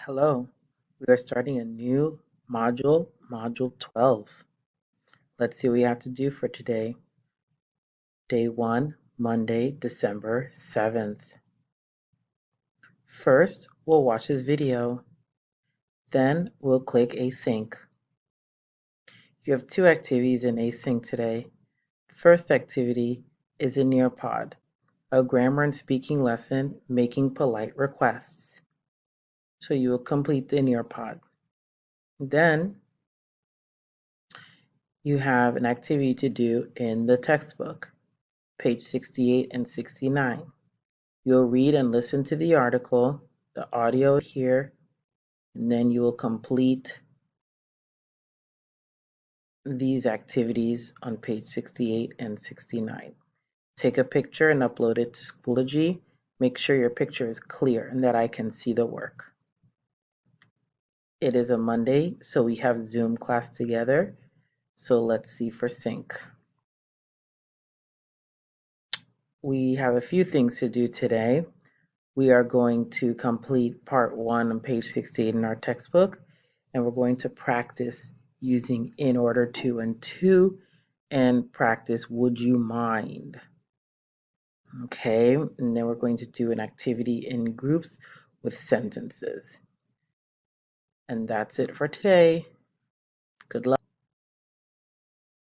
Hello, we are starting a new module, Module 12. Let's see what we have to do for today. Day 1, Monday, December 7th. First, we'll watch this video. Then we'll click Async. You have two activities in Async today. The first activity is a Nearpod, a grammar and speaking lesson making polite requests. So you will complete the Nearpod. Then you have an activity to do in the textbook, page 68 and 69. You'll read and listen to the article, the audio here, and then you will complete these activities on page 68 and 69. Take a picture and upload it to Schoology. Make sure your picture is clear and that I can see the work. It is a Monday, so we have Zoom class together. So let's see for sync. We have a few things to do today. We are going to complete part 1 on page 68 in our textbook, and we're going to practice using in order to and to, and practice would you mind. Okay, and then we're going to do an activity in groups with sentences. And that's it for today. Good luck.